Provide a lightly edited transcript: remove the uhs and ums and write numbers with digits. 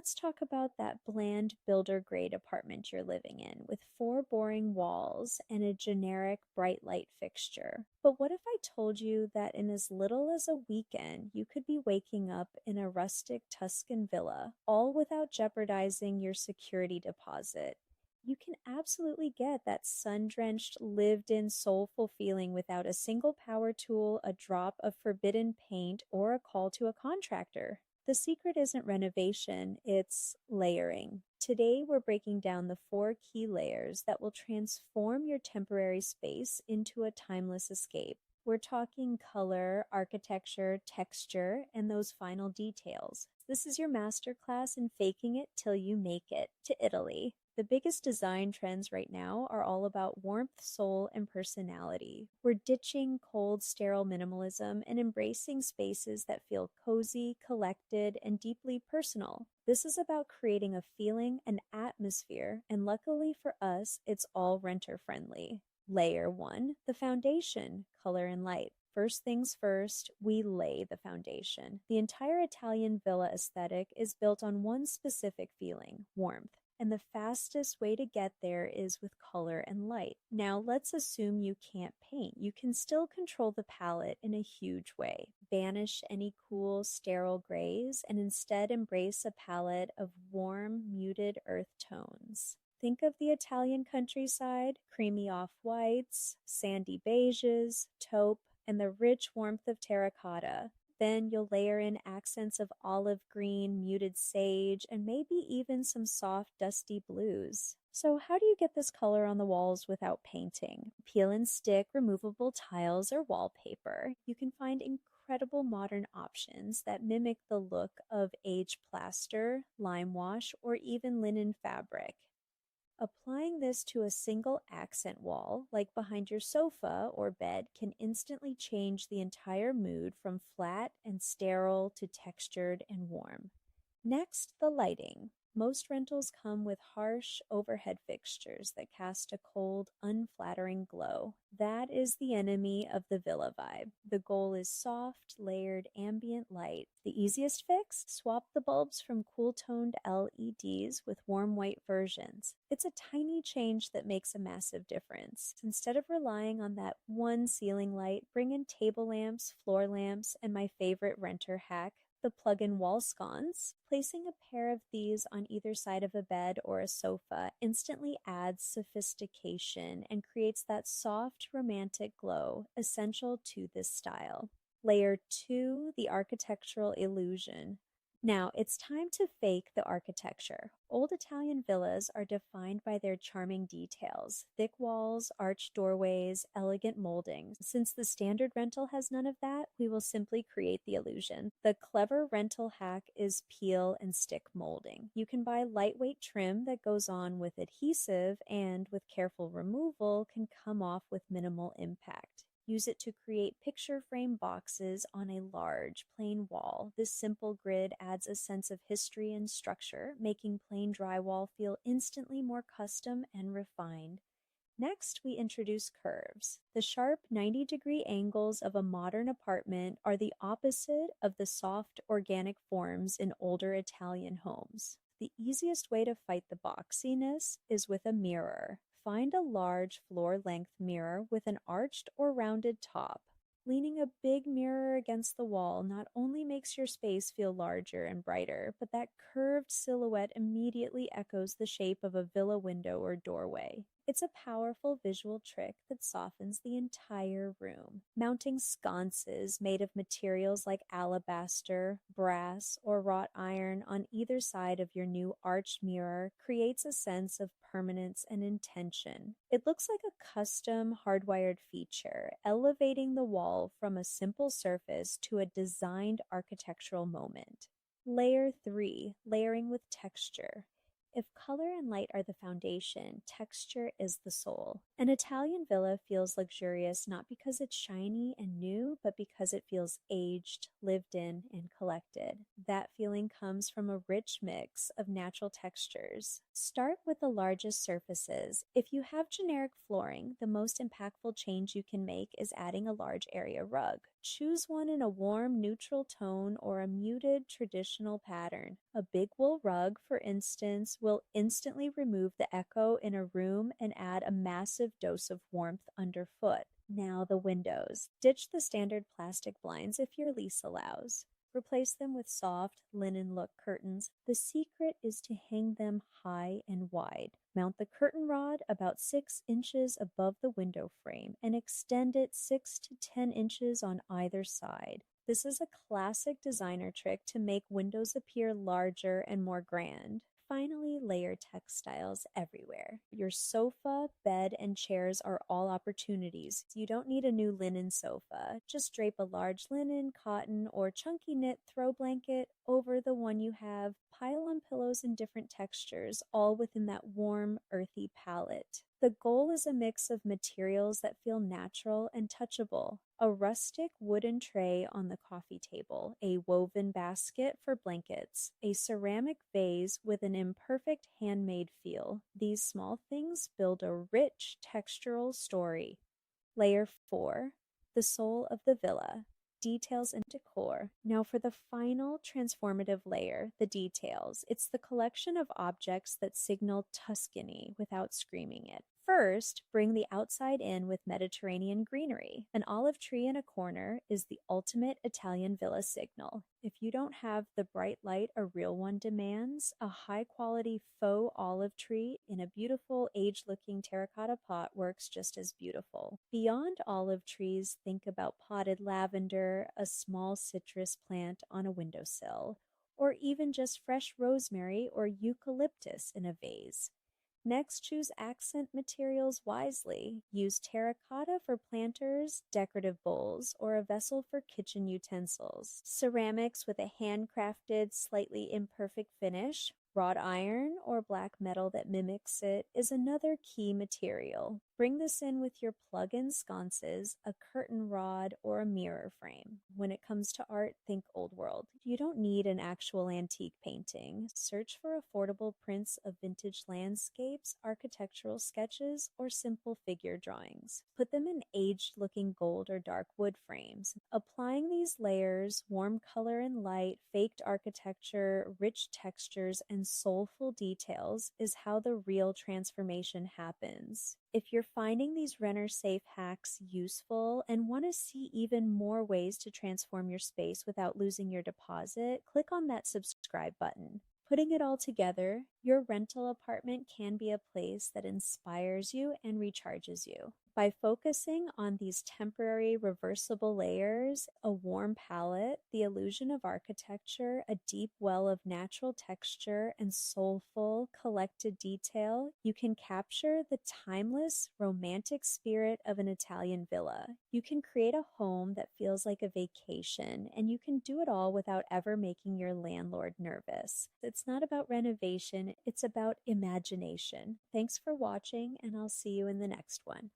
let's talk about that bland builder grade apartment you're living in with four boring walls and a generic bright light fixture. But what if I told you that in as little as a weekend, you could be waking up in a rustic Tuscan villa, all without jeopardizing your security deposit? You can absolutely get that sun-drenched, lived-in, soulful feeling without a single power tool, a drop of forbidden paint, or a call to a contractor. The secret isn't renovation, it's layering. Today, we're breaking down the four key layers that will transform your temporary space into a timeless escape. We're talking color, architecture, texture, and those final details. This is your masterclass in faking it till you make it to Italy. The biggest design trends right now are all about warmth, soul, and personality. We're ditching cold, sterile minimalism and embracing spaces that feel cozy, collected, and deeply personal. This is about creating a feeling, an atmosphere, and luckily for us, it's all renter friendly. Layer 1, the foundation, color and light. First things first, we lay the foundation. The entire Italian villa aesthetic is built on one specific feeling, warmth. And the fastest way to get there is with color and light. Now, let's assume you can't paint. You can still control the palette in a huge way. Banish any cool, sterile grays and instead embrace a palette of warm, muted earth tones. Think of the Italian countryside, creamy off-whites, sandy beiges, taupe, and the rich warmth of terracotta. Then you'll layer in accents of olive green, muted sage, and maybe even some soft, dusty blues. So how do you get this color on the walls without painting? Peel and stick removable tiles or wallpaper. You can find incredible modern options that mimic the look of aged plaster, lime wash, or even linen fabric. Applying this to a single accent wall, like behind your sofa or bed, can instantly change the entire mood from flat and sterile to textured and warm. Next, the lighting. Most rentals come with harsh overhead fixtures that cast a cold, unflattering glow. That is the enemy of the villa vibe. The goal is soft, layered, ambient light. The easiest fix? Swap the bulbs from cool-toned LEDs with warm white versions. It's a tiny change that makes a massive difference. Instead of relying on that one ceiling light, bring in table lamps, floor lamps, and my favorite renter hack, the plug-in wall sconce. Placing a pair of these on either side of a bed or a sofa instantly adds sophistication and creates that soft, romantic glow essential to this style. Layer 2, the architectural illusion. Now, it's time to fake the architecture. Old Italian villas are defined by their charming details, thick walls, arched doorways, elegant moldings. Since the standard rental has none of that, we will simply create the illusion. The clever rental hack is peel and stick molding. You can buy lightweight trim that goes on with adhesive and, with careful removal, can come off with minimal impact. Use it to create picture frame boxes on a large, plain wall. This simple grid adds a sense of history and structure, making plain drywall feel instantly more custom and refined. Next, we introduce curves. The sharp 90-degree angles of a modern apartment are the opposite of the soft, organic forms in older Italian homes. The easiest way to fight the boxiness is with a mirror. Find a large floor-length mirror with an arched or rounded top. Leaning a big mirror against the wall not only makes your space feel larger and brighter, but that curved silhouette immediately echoes the shape of a villa window or doorway. It's a powerful visual trick that softens the entire room. Mounting sconces made of materials like alabaster, brass, or wrought iron on either side of your new arched mirror creates a sense of permanence and intention. It looks like a custom hardwired feature, elevating the wall from a simple surface to a designed architectural moment. Layer 3, layering with texture. If color and light are the foundation, texture is the soul. An Italian villa feels luxurious not because it's shiny and new, but because it feels aged, lived in, and collected. That feeling comes from a rich mix of natural textures. Start with the largest surfaces. If you have generic flooring, the most impactful change you can make is adding a large area rug. Choose one in a warm, neutral tone or a muted, traditional pattern. A big wool rug, for instance, will instantly remove the echo in a room and add a massive dose of warmth underfoot. Now the windows. Ditch the standard plastic blinds if your lease allows. Replace them with soft, linen look curtains. The secret is to hang them high and wide. Mount the curtain rod about 6 inches above the window frame and extend it 6 to 10 inches on either side. This is a classic designer trick to make windows appear larger and more grand. Finally, layer textiles everywhere. Your sofa, bed, and chairs are all opportunities. You don't need a new linen sofa. Just drape a large linen, cotton, or chunky knit throw blanket over the one you have. Pile on pillows in different textures, all within that warm, earthy palette. The goal is a mix of materials that feel natural and touchable. A rustic wooden tray on the coffee table, a woven basket for blankets, a ceramic vase with an imperfect handmade feel. These small things build a rich textural story. Layer 4, the soul of the villa. Details and decor. Now for the final transformative layer, the details. It's the collection of objects that signal Tuscany without screaming it. First, bring the outside in with Mediterranean greenery. An olive tree in a corner is the ultimate Italian villa signal. If you don't have the bright light a real one demands, a high-quality faux olive tree in a beautiful age-looking terracotta pot works just as beautiful. Beyond olive trees, think about potted lavender, a small citrus plant on a windowsill, or even just fresh rosemary or eucalyptus in a vase. Next, choose accent materials wisely. Use terracotta for planters, decorative bowls, or a vessel for kitchen utensils. Ceramics with a handcrafted, slightly imperfect finish. Wrought iron or black metal that mimics it is another key material. Bring this in with your plug-in sconces, a curtain rod, or a mirror frame. When it comes to art, think old world. You don't need an actual antique painting. Search for affordable prints of vintage landscapes, architectural sketches, or simple figure drawings. Put them in aged-looking gold or dark wood frames. Applying these layers, warm color and light, faked architecture, rich textures, and soulful details is how the real transformation happens. If you're finding these renter-safe hacks useful and want to see even more ways to transform your space without losing your deposit, click on that subscribe button. Putting it all together, your rental apartment can be a place that inspires you and recharges you. By focusing on these temporary reversible layers, a warm palette, the illusion of architecture, a deep well of natural texture, and soulful, collected detail, you can capture the timeless, romantic spirit of an Italian villa. You can create a home that feels like a vacation, and you can do it all without ever making your landlord nervous. It's not about renovation, it's about imagination. Thanks for watching, and I'll see you in the next one.